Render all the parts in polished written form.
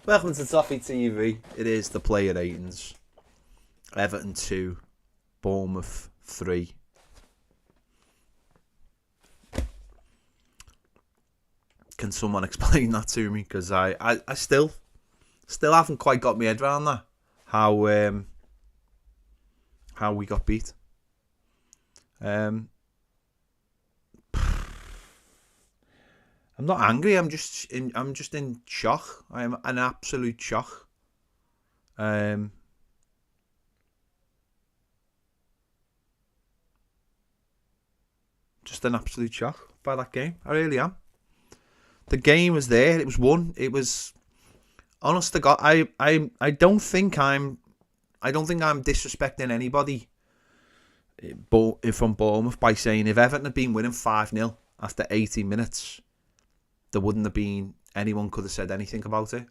Welcome to Toffee TV. It is the player ratings. Everton 2, Bournemouth 3. Can someone explain that to me? Because I still haven't quite got my head around that. How we got beat. I'm not angry. I'm just in shock. I am an absolute shock. Just an absolute shock by that game. I really am. The game was there. It was won. It was, honest to God, I don't think I'm disrespecting anybody from Bournemouth by saying if Everton had been winning 5-0 after 80 minutes, there wouldn't have been, anyone could have said anything about it.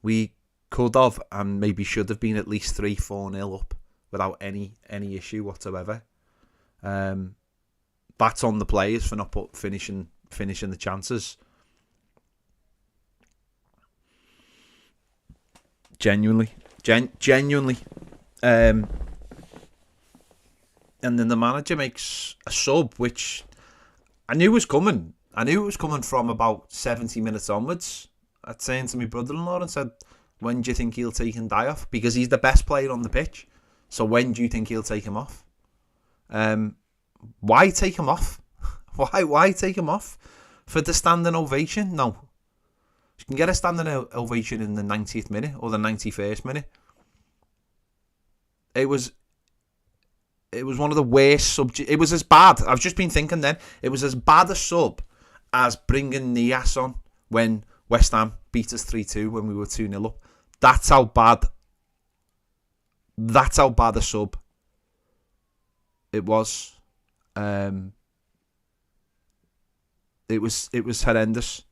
We could have and maybe should have been at least 3-4-0 up without any issue whatsoever. That's on the players for not finishing the chances. Genuinely. And then the manager makes a sub, which I knew was coming. I knew it was coming from about 70 minutes onwards. I turned to my brother-in-law and said, when do you think he'll take and die off? Because he's the best player on the pitch. So when do you think he'll take him off? Why take him off? Why take him off? For the standing ovation? No. You can get a standing ovation in the 90th minute or the 91st minute. It was one of the worst subjects. It was as bad. I've just been thinking then. It was as bad a sub as bringing Nias on when West Ham beat us 3-2 when we were 2-0 up. That's how bad a sub it was. It was horrendous.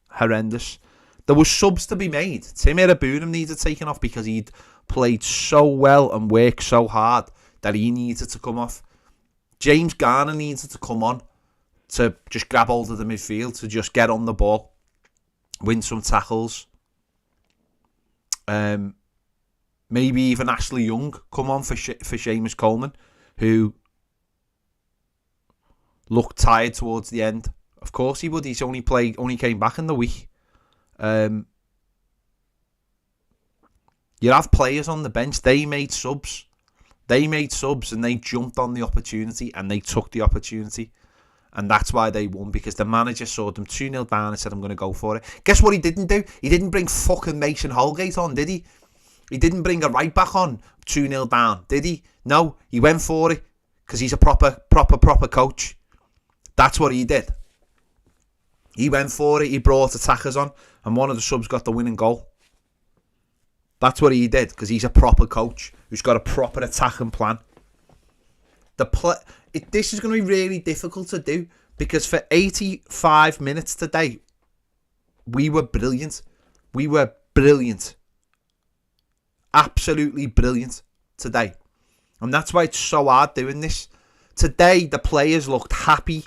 There was subs to be made. Tim Bournemouth needed taken off because he'd played so well and worked so hard that he needed to come off. James Garner needed to come on to just grab hold of the midfield, to just get on the ball, win some tackles. Maybe even Ashley Young come on for Seamus Coleman, who looked tired towards the end. Of course he would. He's only came back in the week. You have players on the bench. They made subs and they jumped on the opportunity and they took the opportunity. And that's why they won, because the manager saw them 2-0 down and said, I'm going to go for it. Guess what he didn't do? He didn't bring fucking Mason Holgate on, did he? He didn't bring a right back on 2-0 down, did he? No, he went for it because he's a proper coach. That's what he did. He went for it. He brought attackers on and one of the subs got the winning goal. That's what he did, because he's a proper coach who's got a proper attacking plan. This is going to be really difficult to do, because for 85 minutes today, we were brilliant. Absolutely brilliant today. And that's why it's so hard doing this. Today, the players looked happy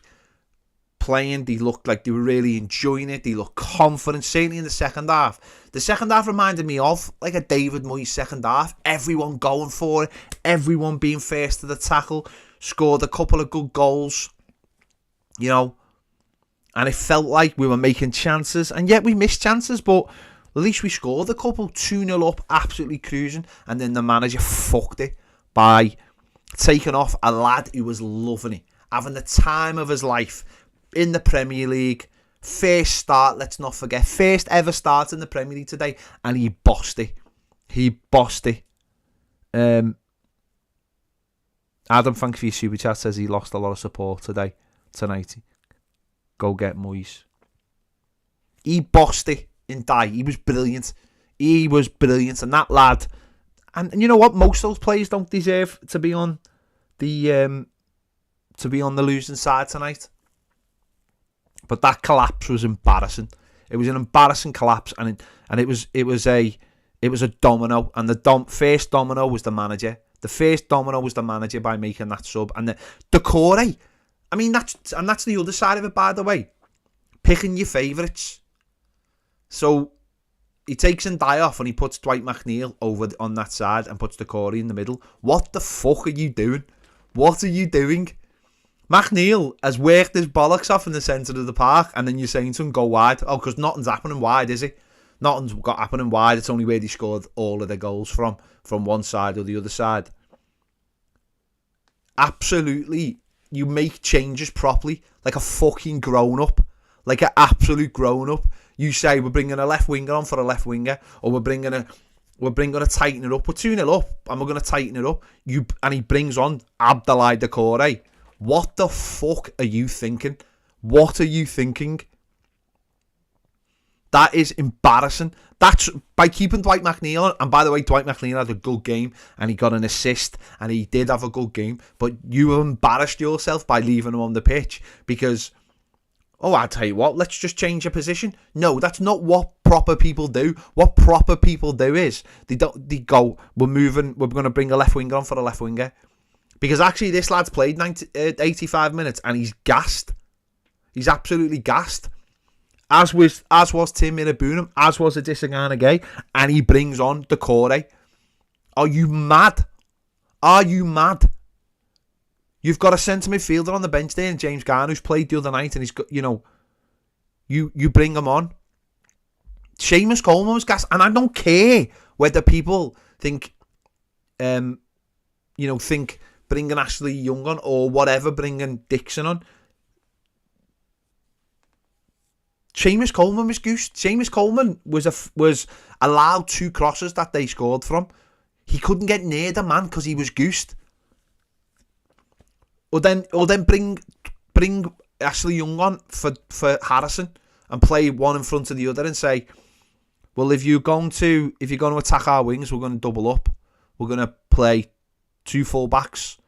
playing. They looked like they were really enjoying it. They looked confident, certainly in the second half. The second half reminded me of like a David Moyes second half. Everyone going for it. Everyone being first to the tackle. Scored a couple of good goals. You know. And it felt like we were making chances. And yet we missed chances. But at least we scored a couple. 2-0 up. Absolutely cruising. And then the manager fucked it by taking off a lad who was loving it. Having the time of his life in the Premier League. First start, let's not forget. First ever start in the Premier League today. And he bossed it. Adam, thanks for your super chat. Says he lost a lot of support tonight. Go get Moyes. He bossed it in die. He was brilliant. And that lad, and you know what? Most of those players don't deserve to be on the losing side tonight. But that collapse was embarrassing. It was an embarrassing collapse, and it was a domino. And the first domino was the manager. The first domino was the manager by making that sub. And the Decore, I mean, that's the other side of it, by the way. Picking your favourites. So he takes Ndiaye off and he puts Dwight McNeil over on that side and puts Decore in the middle. What the fuck are you doing? What are you doing? McNeil has worked his bollocks off in the centre of the park, and then you're saying to him, go wide. Oh, because nothing's happening wide, is it? Nothing's got happening wide. It's only where they scored all of their goals from one side or the other side. Absolutely. You make changes properly, like a fucking grown-up. Like an absolute grown-up. You say, we're bringing a left winger on for a left winger, or we're bringing to tighten it up. We're 2-0 up, and we're going to tighten it up. And he brings on Abdoulaye Doucouré. What the fuck are you thinking? What are you thinking? That is embarrassing. That's by keeping Dwight McNeil on. And by the way, Dwight McNeil had a good game and he got an assist and he did have a good game. But you embarrassed yourself by leaving him on the pitch because, oh, I'll tell you what, let's just change your position. No, that's not what proper people do. What proper people do is they go, we're going to bring a left winger on for a left winger. Because actually, this lad's played 85 minutes and he's gassed. He's absolutely gassed. As was Tim Mirabunum, as was Adissa Gay, and he brings on Doucouré. Are you mad? Are you mad? You've got a centre midfielder on the bench there, and James Garner, who's played the other night, and he's got, you bring him on. Seamus Coleman was gassed, and I don't care whether people think, think bringing Ashley Young on or whatever, bringing Dixon on. Seamus Coleman was goosed. Seamus Coleman was allowed 2 crosses that they scored from. He couldn't get near the man because he was goosed. Or then bring Ashley Young on for Harrison and play one in front of the other and say, well, if you're going to attack our wings, we're going to double up. We're going to play 2 full-backs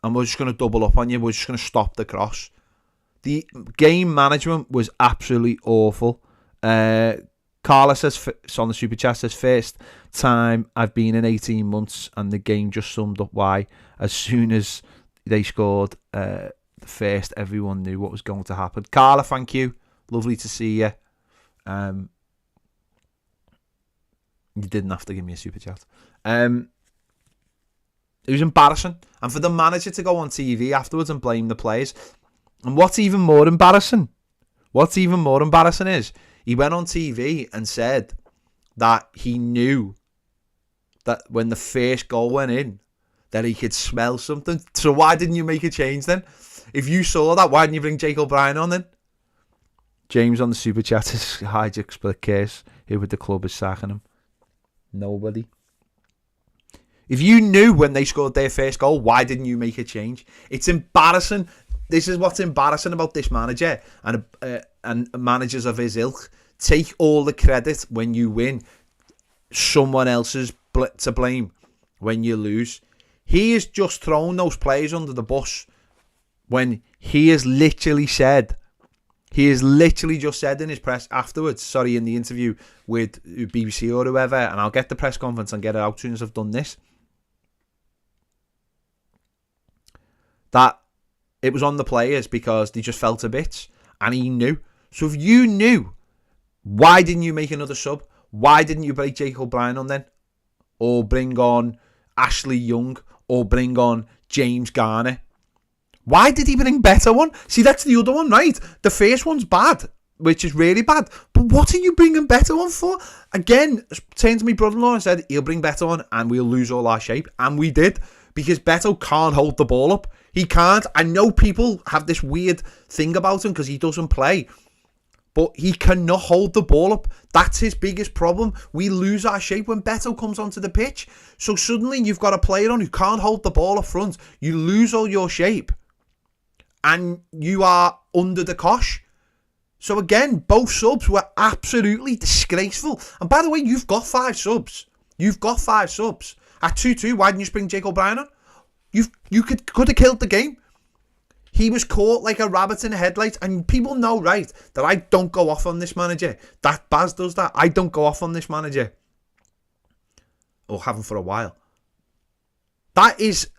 and we're just going to double up on you. We're just going to stop the cross. The game management was absolutely awful. Carla says on the Super Chat, says, first time I've been in 18 months and the game just summed up why. As soon as they scored the first, everyone knew what was going to happen. Carla, thank you. Lovely to see you. You didn't have to give me a Super Chat. It was embarrassing. And for the manager to go on TV afterwards and blame the players. And what's even more embarrassing is he went on TV and said that he knew that when the first goal went in, that he could smell something. So why didn't you make a change then? If you saw that, why didn't you bring Jake O'Brien on then? James on the Super Chat is hijack split case. Who with the club is sacking him? Nobody. If you knew when they scored their first goal, why didn't you make a change? It's embarrassing. This is what's embarrassing about this manager and managers of his ilk. Take all the credit when you win. Someone else is to blame when you lose. He has just thrown those players under the bus when he has literally just said in his press afterwards, in the interview with BBC or whoever, and I'll get the press conference and get it out as soon as I've done this, that it was on the players because they just felt a bit, and he knew. So if you knew, why didn't you make another sub? Why didn't you break Jake O'Brien on then? Or bring on Ashley Young? Or bring on James Garner? Why did he bring better one? See, that's the other one, right? The first one's bad, which is really bad. But what are you bringing better one for? Again, turned to my brother-in-law and said, he'll bring better one and we'll lose all our shape. And we did. Because Beto can't hold the ball up. He can't. I know people have this weird thing about him because he doesn't play. But he cannot hold the ball up. That's his biggest problem. We lose our shape when Beto comes onto the pitch. So suddenly you've got a player on who can't hold the ball up front. You lose all your shape. And you are under the cosh. So again, both subs were absolutely disgraceful. And by the way, you've got 5 subs. At 2-2, why didn't you bring Jake O'Brien on? You could have killed the game. He was caught like a rabbit in a headlight. And people know, right, that I don't go off on this manager. That Baz does that. I don't go off on this manager. Or haven't for a while. That is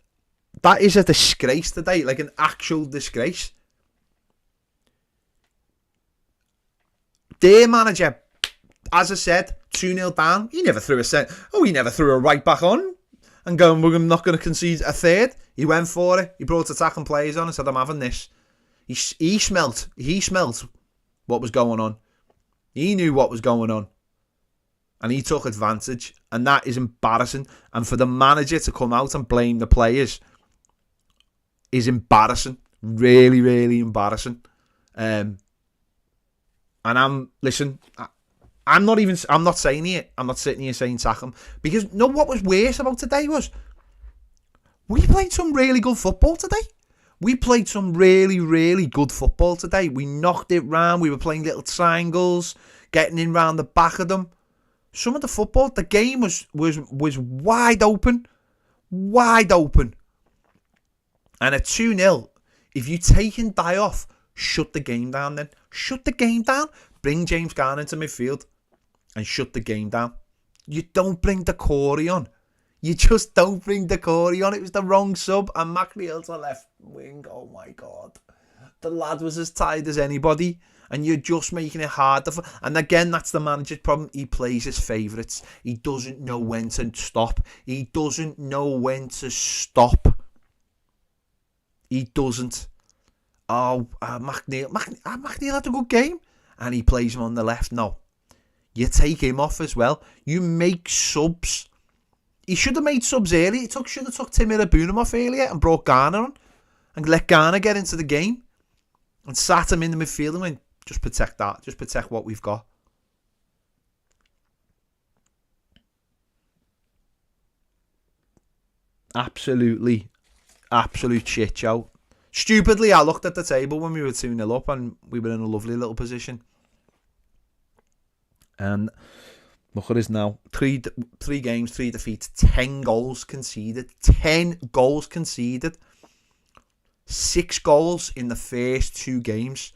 a disgrace today. Like an actual disgrace. Their manager, as I said, 2-0 down. He never threw a right back on and going, we're not going to concede a third. He went for it. He brought attacking players on and said, I'm having this. He smelt what was going on. He knew what was going on. And he took advantage. And that is embarrassing. And for the manager to come out and blame the players is embarrassing. Really, really embarrassing. And I'm not saying it. I'm not sitting here saying sack him. Because what was worse about today was we played some really good football today. We played some really, really good football today. We knocked it round. We were playing little triangles, getting in round the back of them. Some of the football, the game was wide open. Wide open. And at 2-0, if you take and die off, shut the game down then. Shut the game down. Bring James Garner into midfield and shut the game down. You don't bring the Corey on. You just don't bring the Corey on. It was the wrong sub. And McPartland on left wing. Oh my God. The lad was as tired as anybody. And you're just making it harder. And again, that's the manager's problem. He plays his favourites. He doesn't know when to stop. He doesn't know when to stop. He doesn't. McNeil had a good game. And he plays him on the left. No. You take him off as well. You make subs. He should have made subs early. He should have took Tim Bournemouth earlier and brought Garner on. And let Garner get into the game. And sat him in the midfield and went, just protect that. Just protect what we've got. Absolute shit show. Stupidly, I looked at the table when we were 2-0 up and we were in a lovely little position. And look at us now. Three games, 3 defeats, 10 goals conceded. 10 goals conceded. 6 goals in the first 2 games.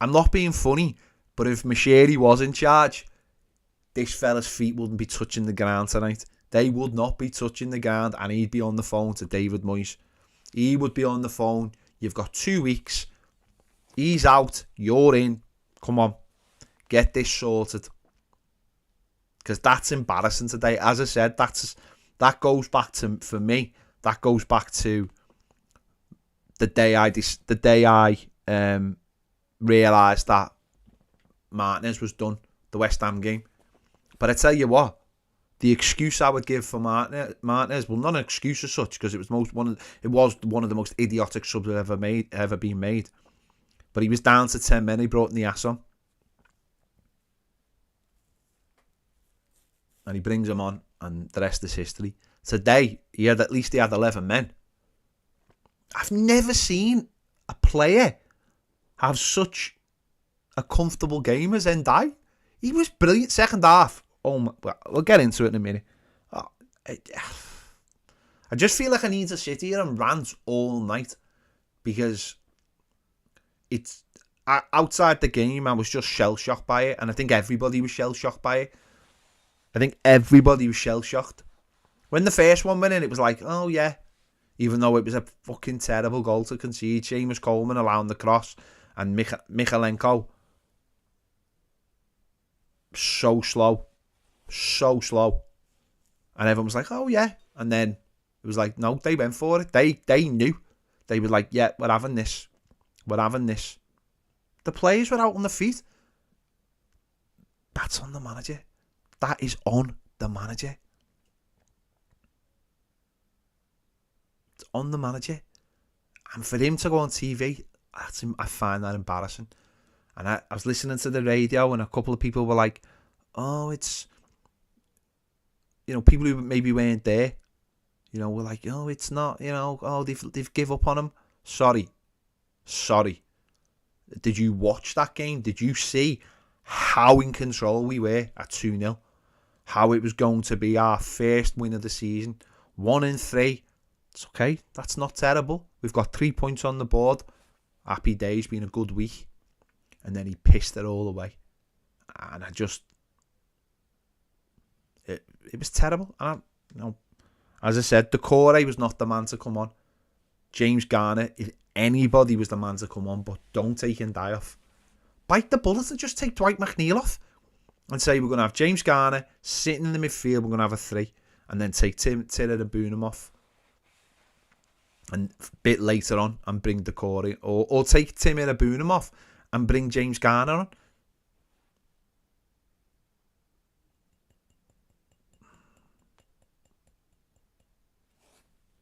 I'm not being funny, but if Managerial was in charge, this fella's feet wouldn't be touching the ground tonight. They would not be touching the ground, and he'd be on the phone to David Moyes. He would be on the phone. You've got 2 weeks. He's out. You're in. Come on. Get this sorted. Because that's embarrassing today. As I said, that goes back to, for me, that goes back to the day I realised that Martinez was done, the West Ham game. But I tell you what, the excuse I would give for Martinez, well, not an excuse as such, because it was one of the most idiotic subs ever been made. But he was down to 10 men. He brought Nias on, and he brings him on, and the rest is history. Today, he had 11 men. I've never seen a player have such a comfortable game as Ndai. He was brilliant second half. Oh my, we'll get into it in a minute. I just feel like I need to sit here and rant all night because it's outside the game. I was just shell shocked by it, and I think everybody was shell shocked by it. When the first one went in, it was like, oh yeah, even though it was a fucking terrible goal to concede. Seamus Coleman allowing the cross, and Michalenko so slow. And everyone was like, oh yeah. And then it was like, no, they went for it. They knew. They were like, yeah, we're having this. The players were out on the feet. That's on the manager. That is on the manager. It's on the manager. And for him to go on TV, I find that embarrassing. And I was listening to the radio, and a couple of people were like, oh, it's, people who maybe weren't there, were like, oh, it's not, oh, they've give up on him. Sorry. Did you watch that game? Did you see how in control we were at 2-0? How it was going to be our first win of the season. 1 in 3. It's okay. That's not terrible. We've got 3 points on the board. Happy days, been a good week. And then he pissed it all away. And it was terrible. And as I said, Decore was not the man to come on. James Garner, if anybody, was the man to come on, but don't take Ndai off. bite the bullet and just take Dwight McNeil off and say we're going to have James Garner sitting in the midfield, we're going to have a 3, and then take Tiller and Boonham off, and a bit later on and bring Decore in, or take Timmy and Boonham off and bring James Garner on.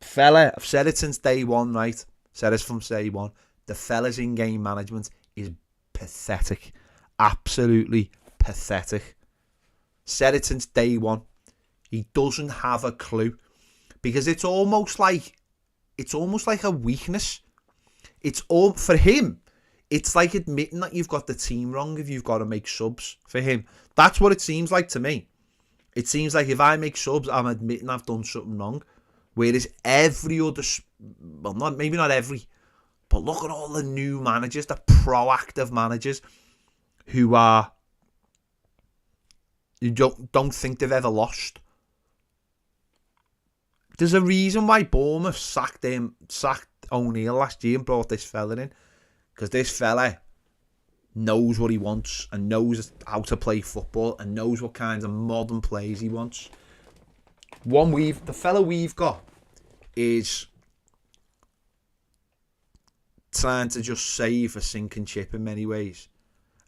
Fella, I've said it since day one, right? Said it from day one. The fella's in-game management is pathetic. Absolutely pathetic. Said it since day one. He doesn't have a clue. Because it's almost like a weakness. It's all for him. It's like admitting that you've got the team wrong if you've got to make subs for him. That's what it seems like to me. It seems like if I make subs, I'm admitting I've done something wrong. Whereas every other, well, maybe not every, but look at all the new managers, the proactive managers who don't think they've ever lost. There's a reason why Bournemouth sacked O'Neill last year and brought this fella in. Because this fella knows what he wants and knows how to play football and knows what kinds of modern plays he wants. The fella we've got is trying to just save a sinking ship in many ways.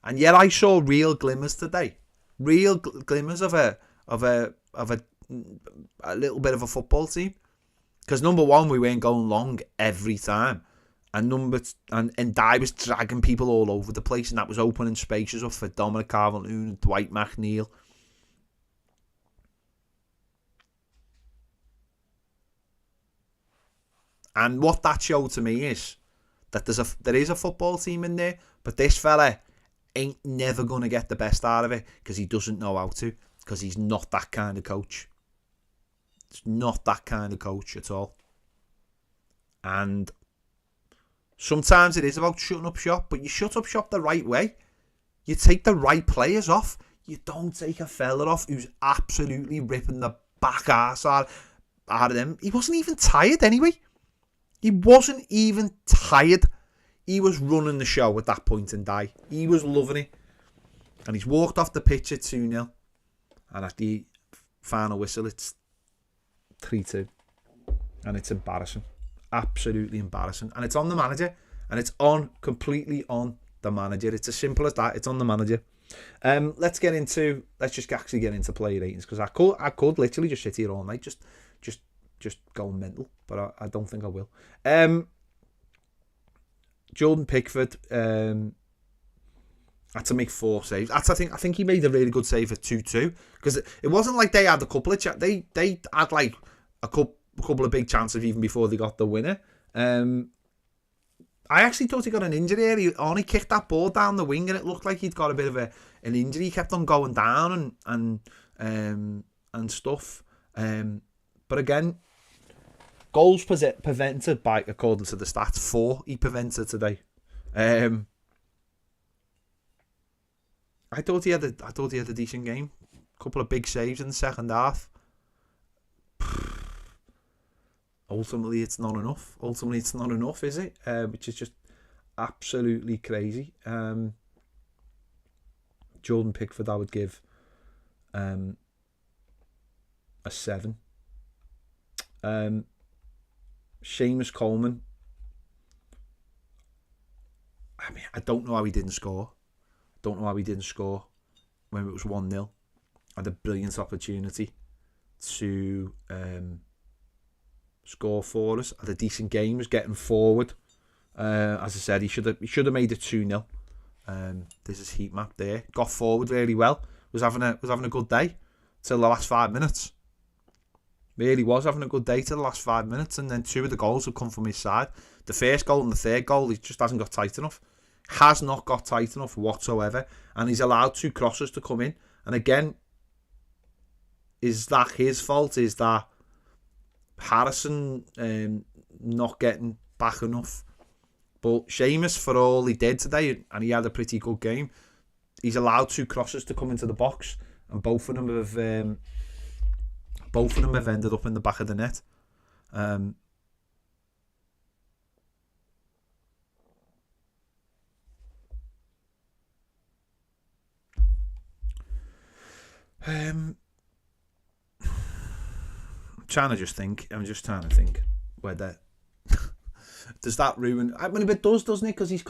And yet I saw real glimmers today. Real glimmers of a little bit of a football team. Because number one, we weren't going long every time. And Dye was dragging people all over the place, and that was opening spaces up for Dominic Calvert-Lewin and Dwight McNeil. And what that showed to me is that there is a football team in there, but this fella ain't never going to get the best out of it because he doesn't know how to, because he's not that kind of coach. It's not that kind of coach at all. And sometimes it is about shutting up shop, but you shut up shop the right way. You take the right players off. You don't take a fella off who's absolutely ripping the back arse out of them. He wasn't even tired anyway. He wasn't even tired. He was running the show at that point in day. He was loving it. And he's walked off the pitch at 2-0. And at the final whistle, it's 3-2. And it's embarrassing. Absolutely embarrassing. And it's on the manager. And it's completely on the manager. It's as simple as that. It's on the manager. Let's just actually get into player ratings, because I could literally just sit here all night just going mental, but I don't think I will. Jordan Pickford had to make 4 saves. I think he made a really good save at 2-2, because it wasn't like they had a couple of they had like a couple of big chances even before they got the winner. I actually thought he got an injury. He only kicked that ball down the wing, and it looked like he'd got a bit of an injury. He kept on going down and stuff. But again, goals prevented by, according to the stats, 4 he prevented today. I thought he had a decent game. A couple of big saves in the second half. Ultimately, it's not enough. Is it? Which is just absolutely crazy. Jordan Pickford, I would give a 7. Seamus Coleman, I mean, I don't know how he didn't score. When it was 1-0. Had a brilliant opportunity to score for us. Had a decent game, was getting forward. As I said, he should have made it 2-0. There's his heat map there. Got forward really well. Was having a good day till the last 5 minutes. Really was having a good day till the last 5 minutes, and then 2 of the goals have come from his side. The first goal and the third goal, he just hasn't got tight enough. Has not got tight enough whatsoever, and he's allowed 2 crosses to come in. And again, is that his fault? Is that Harrison not getting back enough? But Seamus, for all he did today, and he had a pretty good game, he's allowed 2 crosses to come into the box, and both of them have ended up in the back of the net. I'm trying to just think. I'm just trying to think whether does that ruin. I mean, it does, doesn't it? Because he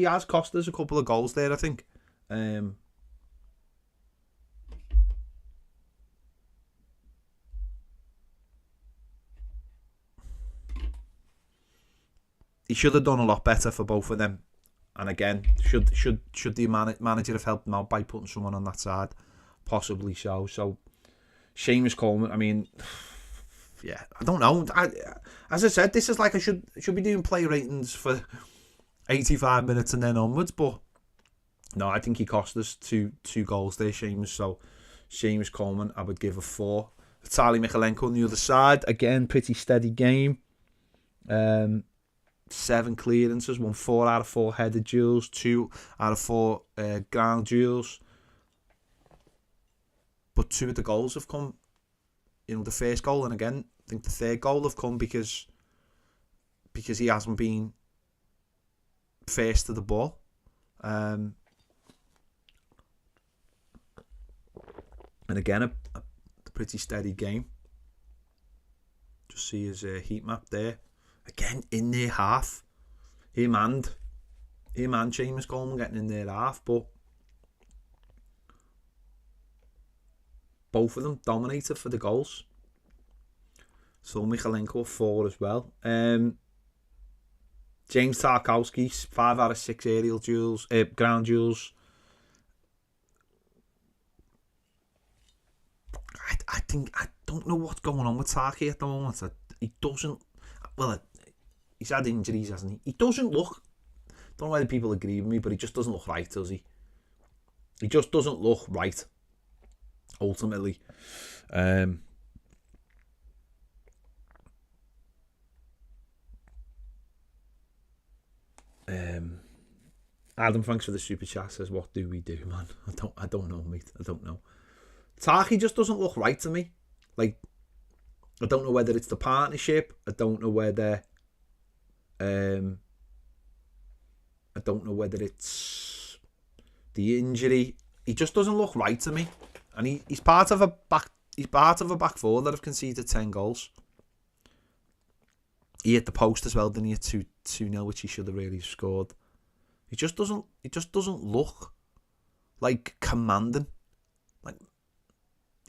has cost us a couple of goals there, I think. He should have done a lot better for both of them. And again, should the manager have helped him out by putting someone on that side? Possibly so. So, Seamus Coleman, I mean, yeah, I don't know. As I said, this is like I should be doing play ratings for 85 minutes and then onwards. But no, I think he cost us two goals there, Seamus. So, Seamus Coleman, I would give a 4. Vitaly Mykolenko on the other side, again, pretty steady game. 7 clearances, won 4 out of 4 headed duels, 2 out of 4 ground duels. But 2 of the goals have come, the first goal and again, I think the third goal have come because he hasn't been first to the ball. And again, a pretty steady game. Just see his heat map there. Again, in their half. Him and Seamus Coleman getting in their half, but both of them dominated for the goals. So Mykolenko 4 as well. James Tarkowski, 5 out of 6 aerial duels, ground duels. I don't know what's going on with Tarky at the moment. He doesn't. Well, he's had injuries, hasn't he? He doesn't look. Don't know whether people agree with me, but he just doesn't look right, does he? He just doesn't look right. Ultimately, Adam, thanks for the super chat. Says, "What do we do, man? I don't know, mate. I don't know. Tarky just doesn't look right to me. Like, I don't know whether it's the partnership. I don't know whether it's the injury. He just doesn't look right to me. And he's part of a back four that have conceded 10 goals. He hit the post as well, didn't he? 2-0, which he should have really scored. He just doesn't look like commanding. Like,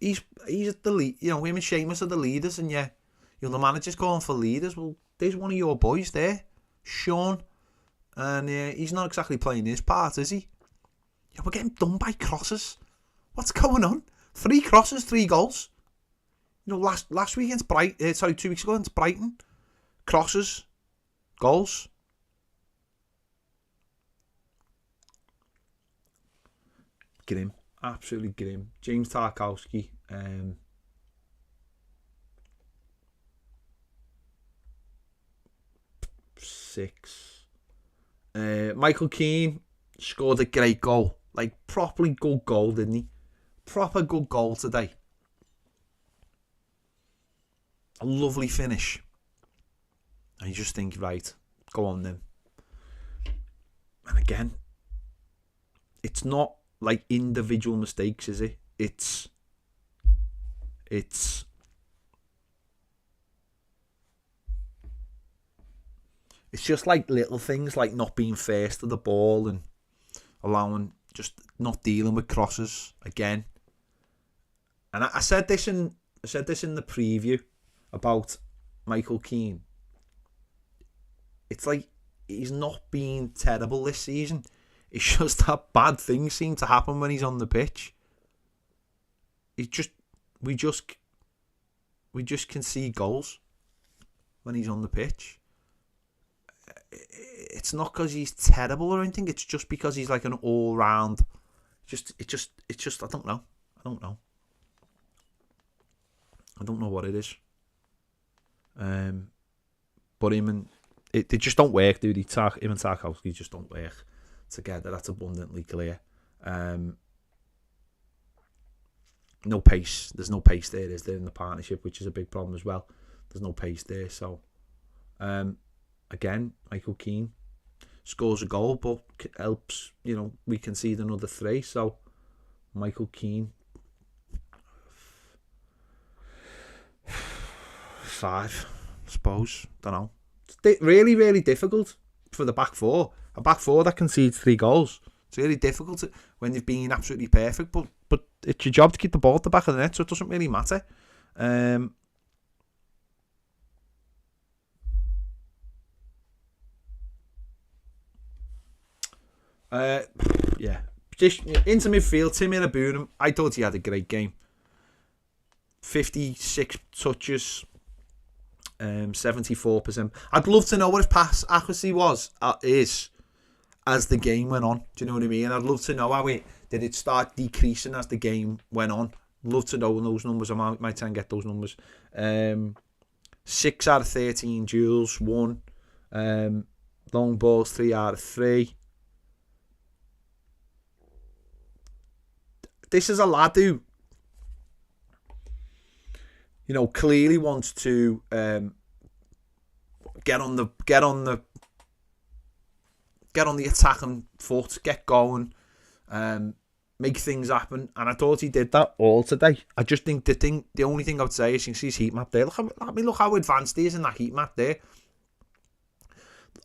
he's at the lead. Him and Seamus are the leaders, and the manager's going for leaders. Well, there's one of your boys there, Sean, and he's not exactly playing his part, is he? We're getting done by crosses. What's going on? 3 crosses, 3 goals. Last week against Brighton. 2 weeks ago against Brighton, crosses, goals. Grim, absolutely grim. James Tarkowski. 6. Michael Keane scored a great goal. Like, properly good goal, didn't he? Proper good goal today. A lovely finish. And you just think, right, go on then. And again, it's not like individual mistakes, is it? It's just like little things, like not being first to the ball and just not dealing with crosses again. And I said this in the preview about Michael Keane. It's like he's not been terrible this season. It's just that bad things seem to happen when he's on the pitch. We just can see goals when he's on the pitch. It's not because he's terrible or anything. It's just because he's like an all-round. It's just. I don't know. I don't know what it is. But they just don't work, dude. Him and Tarkowski just don't work together. That's abundantly clear. No pace. There's no pace there, is there, in the partnership, which is a big problem as well. There's no pace there. So, again, Michael Keane scores a goal, but helps. We concede another 3. So, Michael Keane, 5, I suppose. Don't know. It's really, really difficult for the back four. A back four that concedes 3 goals. It's really difficult when they've been absolutely perfect. But it's your job to keep the ball at the back of the net, so it doesn't really matter. Yeah. Just into midfield, Tim Bournemouth. I thought he had a great game. 56 touches, 74%. I'd love to know what his pass accuracy is as the game went on. Do you know what I mean? I'd love to know did it start decreasing as the game went on. Love to know those numbers. I might try and get those numbers. 6 out of 13 duels, 1. Long balls, 3 out of 3. This is a lad who, clearly wants to get on the attacking foot, get going, make things happen, and I thought he did that all today. I just think the only thing I would say is you can see his heat map there. Look how advanced he is in that heat map there.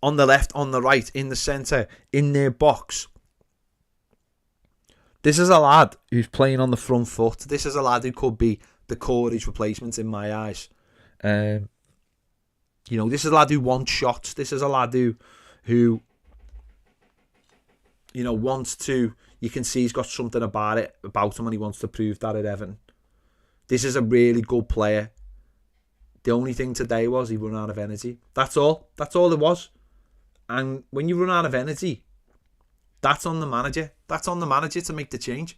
On the left, on the right, in the centre, in their box. This is a lad who's playing on the front foot. This is a lad who could be the Corey's replacement in my eyes. This is a lad who wants shots. This is a lad who wants to. You can see he's got something about him, and he wants to prove that at Everton. This is a really good player. The only thing today was he ran out of energy. That's all. That's all it was. And when you run out of energy, that's on the manager. That's on the manager to make the change.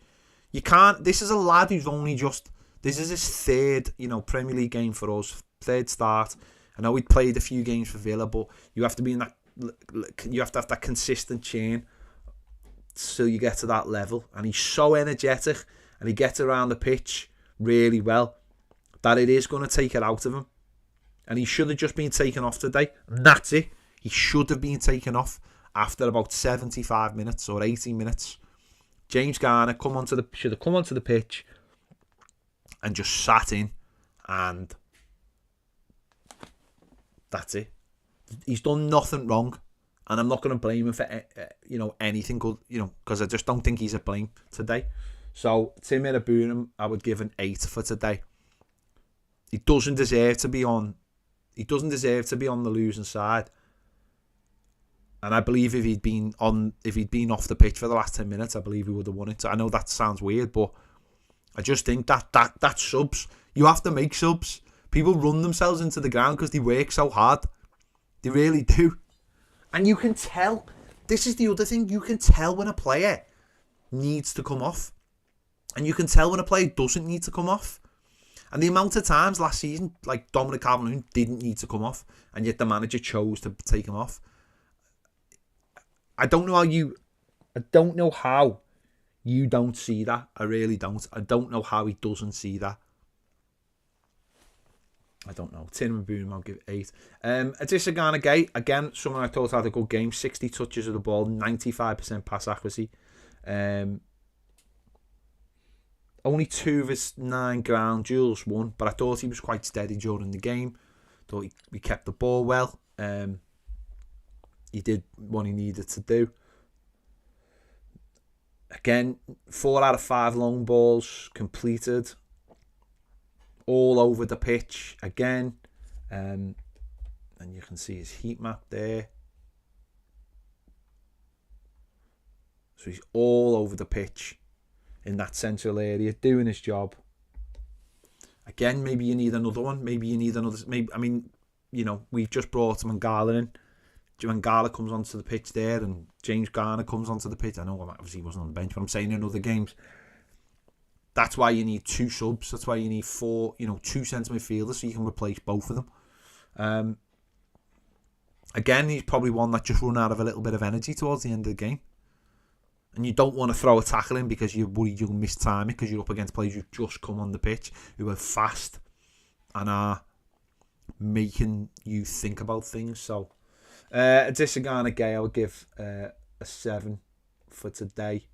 You can't. This is a lad who's only just. This is his 3rd, Premier League game for us. 3rd start. I know he played a few games for Villa, but you have to be in that. You have to have that consistent chain, so you get to that level. And he's so energetic, and he gets around the pitch really well, that it is going to take it out of him. And he should have just been taken off today. And that's it. He should have been taken off after about 75 minutes or 80 minutes. James Garner should have come onto the pitch and just sat in, and that's it. He's done nothing wrong, and I'm not going to blame him for anything good, because I just don't think he's a blame today. So Tim Bournemouth, I would give an 8 for today. He doesn't deserve to be on. He doesn't deserve to be on the losing side. And I believe if he'd been off the pitch for the last 10 minutes, I believe he would have won it. I know that sounds weird, but I just think that subs, you have to make subs. People run themselves into the ground because they work so hard. They really do. And you can tell. This is the other thing. You can tell when a player needs to come off. And you can tell when a player doesn't need to come off. And the amount of times last season, like Dominic Calvert-Lewin didn't need to come off, and yet the manager chose to take him off. I don't know how you don't see that. I really don't. I don't know how he doesn't see that. I don't know. Tim Bournemouth, I'll give 8. Adissa Garner-Gay, again, someone I thought had a good game. 60 touches of the ball, 95% pass accuracy. Only 2 of his 9 ground duels won, but I thought he was quite steady during the game. Thought he kept the ball well. He did what he needed to do. Again, 4 out of 5 long balls completed. All over the pitch again. And you can see his heat map there. So he's all over the pitch in that central area, doing his job. Again, maybe you need another one. Maybe you need another. We've just brought Mangala in. Mangala comes onto the pitch there, and James Garner comes onto the pitch. I know obviously he wasn't on the bench, but I'm saying in other games. That's why you need 2 subs. That's why you need 4, 2 centre midfielders, so you can replace both of them. Again, he's probably one that just run out of a little bit of energy towards the end of the game. And you don't want to throw a tackle in because you're worried you'll miss time because you're up against players who've just come on the pitch, who are fast and are making you think about things. So, Adissa Garner-Gay, I would give a 7 for today.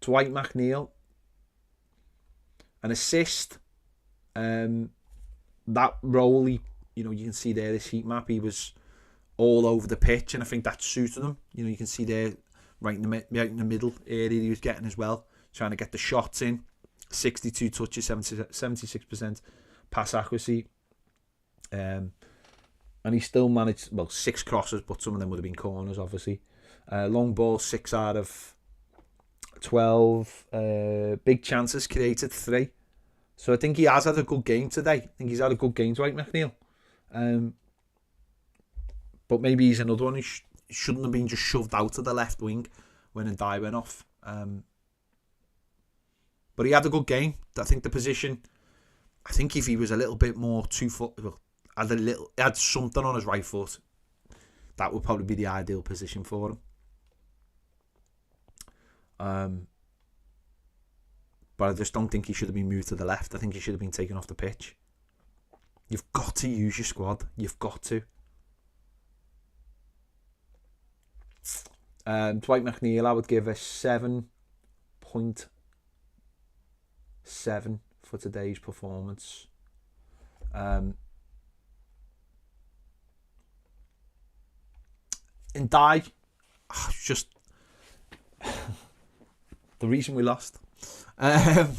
Dwight McNeil, an assist That role, you can see there this heat map, he was all over the pitch, and I think that suited him. You can see there right in the middle area he was getting as well, trying to get the shots in. 62 touches, 76% pass accuracy. And he still managed, 6 crosses, but some of them would have been corners, obviously. Long ball, 6 out of 12. Big chances created, 3. So I think he has had a good game today. I think he's had a good game, Dwight McNeil. But maybe he's another one who shouldn't have been just shoved out of the left wing when Ndai went off. But he had a good game. I think the position, I think if he was a little bit more 2 foot, had something on his right foot, that would probably be the ideal position for him. But I just don't think he should have been moved to the left. I think he should have been taken off the pitch. You've got to use your squad. You've got to. Dwight McNeil, I would give a 7.7 for today's performance. Ndai, just the reason we lost. The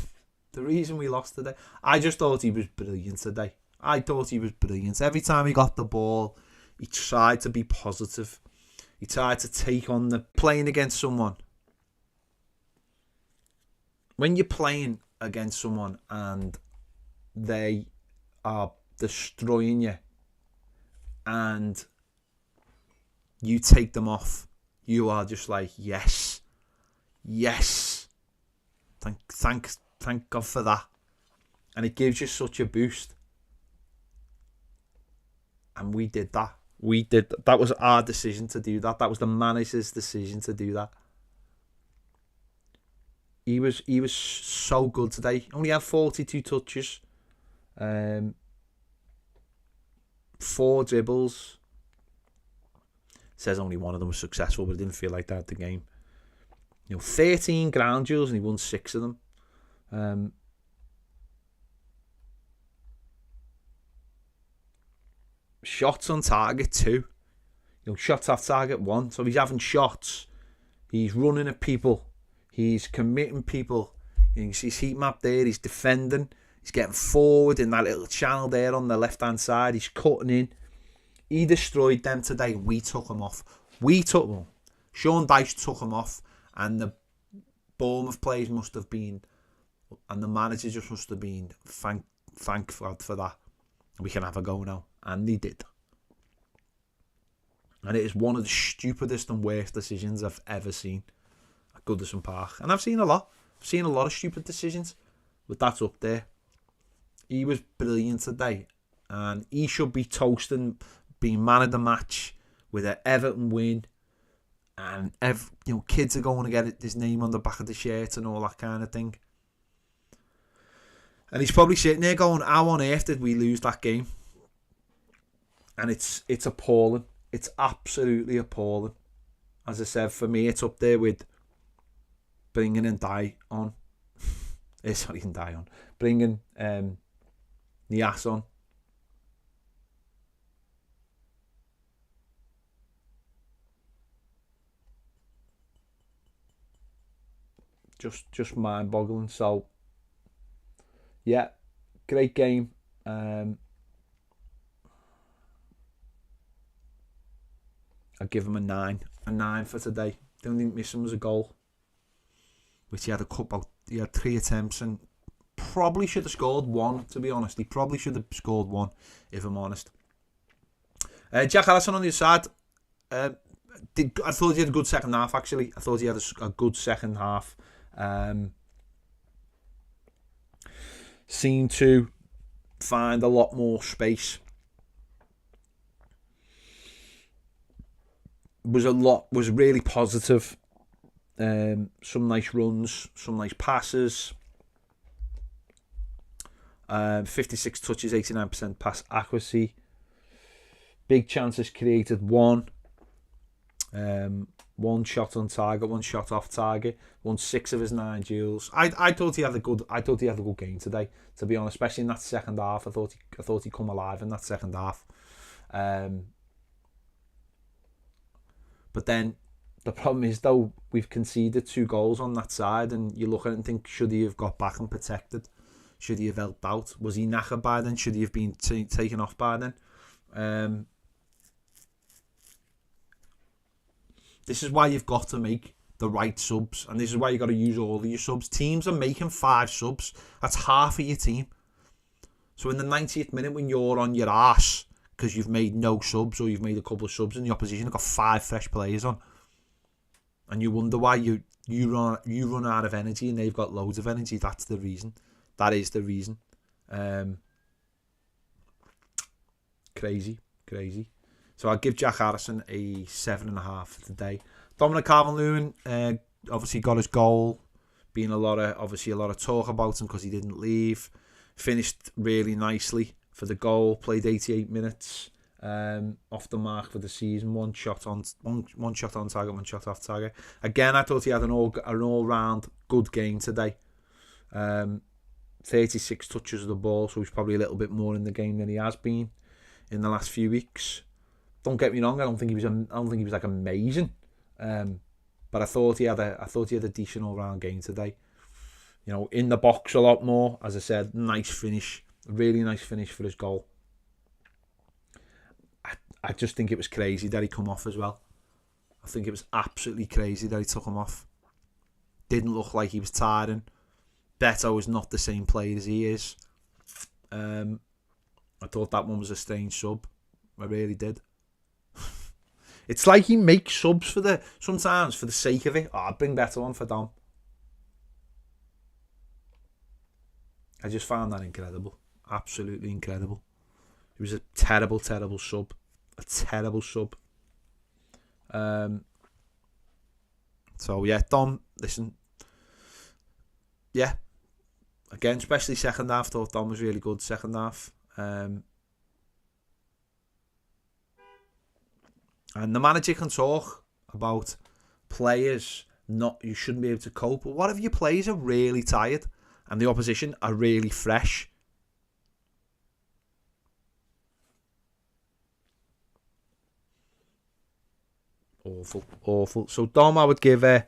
reason we lost today, I just thought he was brilliant today. I thought he was brilliant. Every time he got the ball, he tried to be positive. He tried to take on the playing against someone. When you're playing against someone and they are destroying you and you take them off, you are just like, yes. Thank God for that. And it gives you such a boost. And we did that. That was our decision to do that. That was the manager's decision to do that. He was so good today. Only had 42 touches. 4 dribbles. Says only one of them was successful, but it didn't feel like that at the game. 13 ground duels and he won 6 of them. Shots on target 2. Shots off target 1. So he's having shots. He's running at people. He's committing people. You can see his heat map there. He's defending. He's getting forward in that little channel there on the left-hand side. He's cutting in. He destroyed them today. We took him off. Sean Dyche took him off. And the Bournemouth players must have been, and the manager just must have been, thank God for that. We can have a go now. And they did. And it is one of the stupidest and worst decisions I've ever seen at Goodison Park. And I've seen a lot. I've seen a lot of stupid decisions. But that's up there. He was brilliant today. And he should be toasting, being man of the match with an Everton win. And kids are going to get his name on the back of the shirt and all that kind of thing. And he's probably sitting there going, how on earth did we lose that game? And it's appalling. It's absolutely appalling. As I said, for me, it's up there with bringing Ndai on. Ndai on. Bringing Nias on. Just mind-boggling. So, yeah, great game. I'd give him a 9. A 9 for today. The only thing missing was a goal, which he had he had 3 attempts and probably should have scored 1, to be honest. He probably should have scored 1, if I'm honest. Jack Harrison on the other side. I thought he had a good second half, actually. I thought he had a good second half. Seemed to find a lot more space. Was really positive. Some nice runs, some nice passes. 56 touches, 89% pass accuracy. Big chances created, 1. 1 shot on target, 1 shot off target, won 6 of his 9 duels. I thought he had a good game today, to be honest, especially in that second half. I thought he come alive in that second half. But then the problem is, though, we've conceded 2 goals on that side, and you look at it and think, should he have got back and protected? Should he have helped out? Was he knackered by then? Should he have been taken off by then? This is why you've got to make the right subs, and this is why you've got to use all of your subs. Teams are making 5 subs. That's half of your team. So in the 90th minute, when you're on your arse because you've made no subs, or you've made a couple of subs, and the opposition have got 5 fresh players on, and you wonder why you run out of energy and they've got loads of energy, that's the reason. That is the reason. Crazy. So I'll give Jack Harrison a 7.5 for today. Dominic Calvert-Lewin obviously got his goal. Being a lot of talk about him because he didn't leave. Finished really nicely for the goal. Played 88 minutes. Off the mark for the season. One shot on target, 1 shot off target. Again, I thought he had an all round good game today. 36 touches of the ball, so he's probably a little bit more in the game than he has been in the last few weeks. Don't get me wrong, I don't think he was like amazing, but I thought he had a decent all round game today. You know, in the box a lot more. As I said, nice finish, really nice finish for his goal. I just think it was crazy that he come off as well. I think it was absolutely crazy that he took him off. Didn't look like he was tiring. Beto is not the same player as he is. I thought that one was a strange sub. I really did. It's like he makes subs sometimes for the sake of it. Oh, I'll bring Beto on for Dom. I just found that incredible. Absolutely incredible. It was a terrible sub. A terrible sub. So yeah, Dom, listen. Yeah. Again, especially second half, thought Dom was really good second half. And the manager can talk about players you shouldn't be able to cope. But what if your players are really tired and the opposition are really fresh? Awful. So Dom, I would give a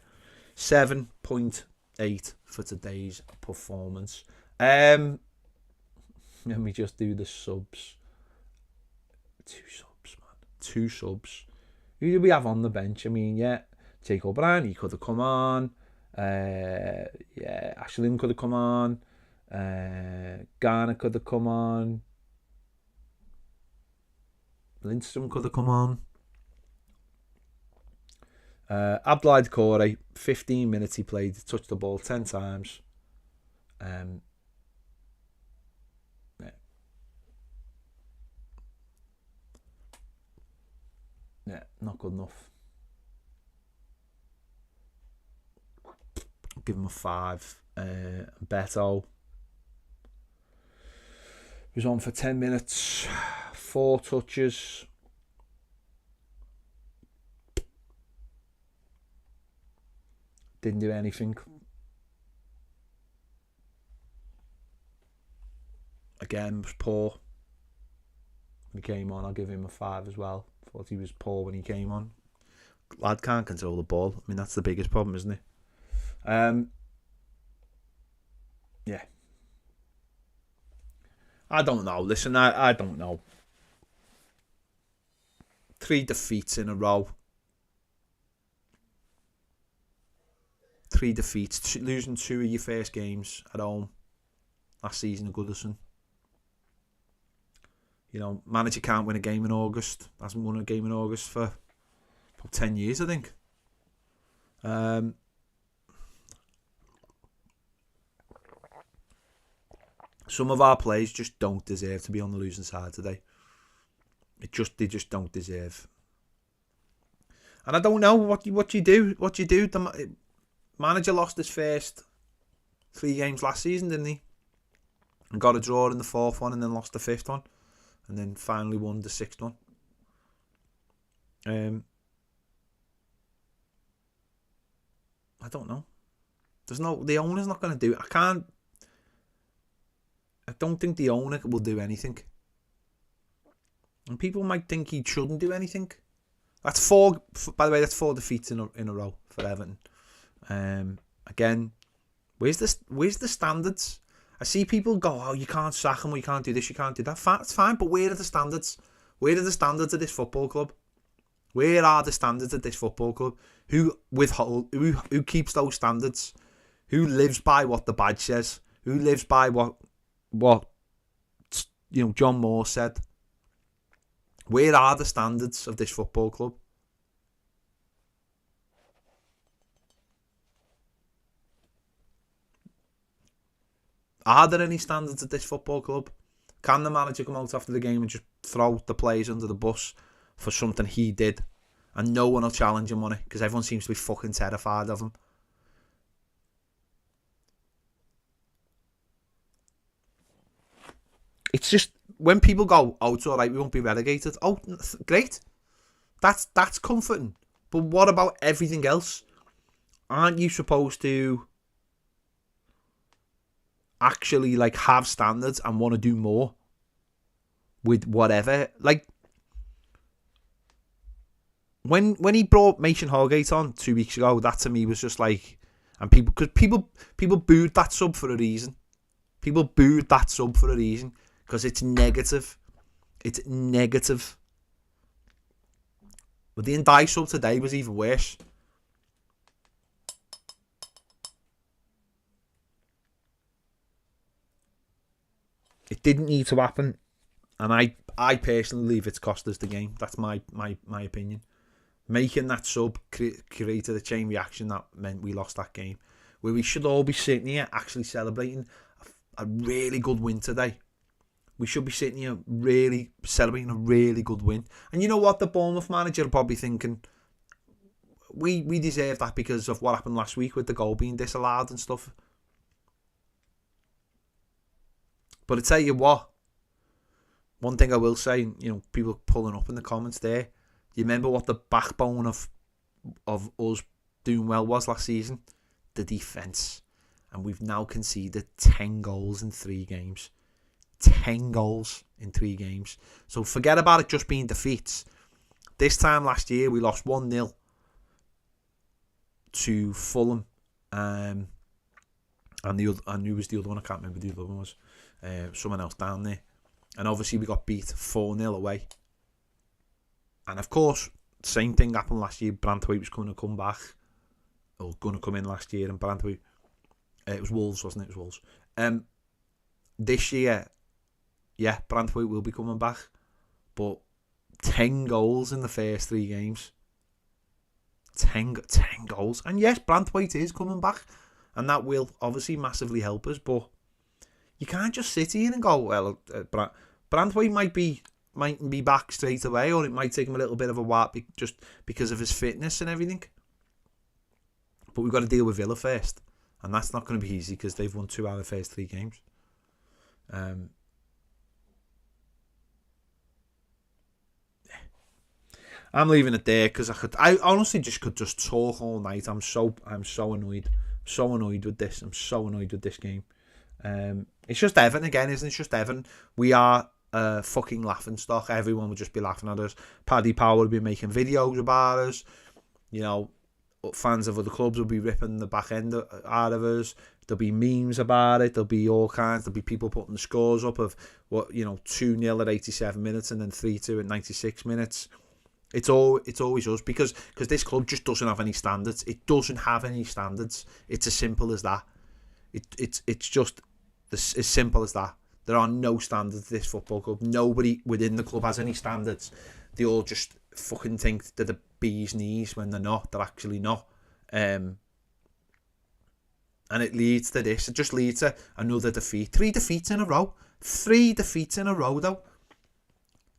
7.8 for today's performance. Let me just do the subs. 2 subs, man. 2 subs. Who do we have on the bench? I mean, yeah, Jake O'Brien, he could have come on. Yeah, Ashlyn could have come on. Garner could have come on. Lindstrom could have come on. Abdoulaye Doucouré, 15 minutes he played, touched the ball 10 times. Yeah, not good enough. I'll give him a 5. Beto was on for 10 minutes, 4 touches. Didn't do anything. Again, was poor. When he came on, I'll give him a 5 as well. Thought he was poor when he came on. Lad can't control the ball. I mean, that's the biggest problem, isn't it? Yeah. I don't know. Listen, I don't know. 3 defeats in a row. 3 defeats. Losing 2 of your first games at home last season at Goodison. You know, manager can't win a game in August. Hasn't won a game in August for about 10 years, I think. Some of our players just don't deserve to be on the losing side today. They just don't deserve. And I don't know what you do. The manager lost his first 3 games last season, didn't he? And got a draw in the 4th one, and then lost the 5th one. And then finally won the 6th one. I don't know. The owner's not going to do it. I don't think the owner will do anything. And people might think he shouldn't do anything. That's by the way, that's 4 defeats in a row for Everton. Again, where's the standards? I see people go, oh, you can't sack him, or you can't do this, you can't do that. That's fine, but where are the standards? Where are the standards of this football club? Where are the standards of this football club? Who keeps those standards? Who lives by what the badge says? Who lives by what John Moore said? Where are the standards of this football club? Are there any standards at this football club? Can the manager come out after the game and just throw the players under the bus for something he did and no one will challenge him on it because everyone seems to be fucking terrified of him? It's just when people go, oh, it's all right, we won't be relegated. Oh, great. That's comforting. But what about everything else? Aren't you supposed to actually like have standards and want to do more with whatever? Like when he brought Mason Holgate on 2 weeks ago, that to me was just like, and people booed that sub for a reason. People booed that sub for a reason because it's negative. It's negative. But the Ndai sub today was even worse. It didn't need to happen, and I personally believe it's cost us the game. That's my opinion. Making that sub created a chain reaction that meant we lost that game, where we should all be sitting here actually celebrating a really good win today. We should be sitting here really celebrating a really good win. And you know what? The Bournemouth manager will probably thinking, we deserve that because of what happened last week with the goal being disallowed and stuff. But I tell you what, one thing I will say, people pulling up in the comments there, you remember what the backbone of us doing well was last season? The defence. And we've now conceded 10 goals in 3 games. 10 goals in 3 games. So forget about it just being defeats. This time last year, we lost 1-0 to Fulham. And who was the other one? I can't remember who the other one was. Someone else down there. And obviously we got beat 4-0 away. And of course, same thing happened last year. Branthwaite was going to come back. Or going to come in last year. And Branthwaite... it was Wolves, wasn't it? It was Wolves. This year, yeah, Branthwaite will be coming back. But 10 goals in the first 3 games. 10 goals. And yes, Branthwaite is coming back. And that will obviously massively help us. But you can't just sit here and go, well, Branthwaite might be back straight away, or it might take him a little bit of a while just because of his fitness and everything. But we've got to deal with Villa first. And that's not going to be easy because they've won 2 out of the first 3 games. I'm leaving it there because I honestly could just talk all night. I'm so annoyed. So annoyed with this. I'm so annoyed with this game. It's just Everton again, isn't it? It's just Everton. We are a fucking laughing stock. Everyone would just be laughing at us. Paddy Power would be making videos about us. Fans of other clubs will be ripping the back end out of us. There'll be memes about it. There'll be all kinds. There'll be people putting the scores up of 2-0 at 87 minutes and then 3-2 at 96 minutes. It's always us because this club just doesn't have any standards. It doesn't have any standards. It's as simple as that. It's just as simple as that. There are no standards to this football club. Nobody within the club has any standards. They all just fucking think they're the bee's knees when they're not. They're actually not. And it leads to this. It just leads to another defeat. 3 defeats in a row. 3 defeats in a row, though.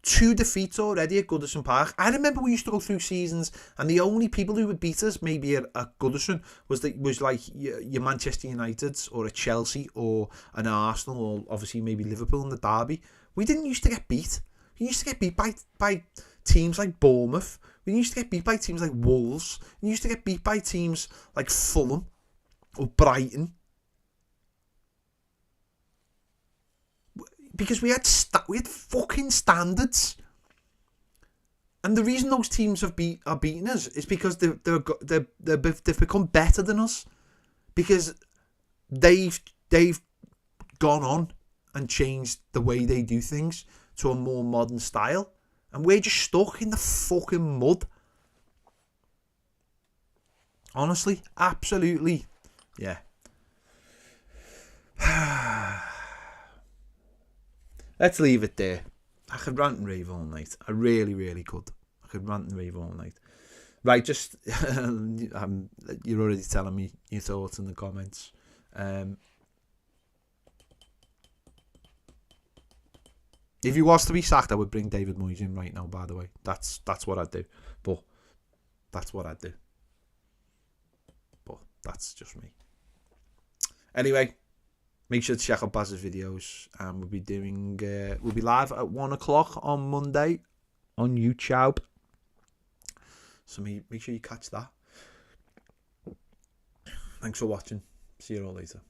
2 defeats already at Goodison Park. I remember we used to go through seasons and the only people who would beat us maybe at Goodison was like your Manchester Uniteds or a Chelsea or an Arsenal or obviously maybe Liverpool in the derby. We didn't used to get beat. We used to get beat by teams like Bournemouth. We used to get beat by teams like Wolves. We used to get beat by teams like Fulham or Brighton. Because we had fucking standards. And the reason those teams are beating us is because they've become better than us. Because they've gone on and changed the way they do things to a more modern style. And we're just stuck in the fucking mud. Honestly, absolutely. Yeah. Let's leave it there. I could rant and rave all night. I really, really could. I could rant and rave all night. Right, just you're already telling me your thoughts in the comments. If he was to be sacked, I would bring David Moyes in right now, by the way. That's what I'd do. But that's what I'd do. But that's just me. Anyway, make sure to check out Baz's videos. And we'll be live at 1 o'clock on Monday on YouTube. So make sure you catch that. Thanks for watching. See you all later.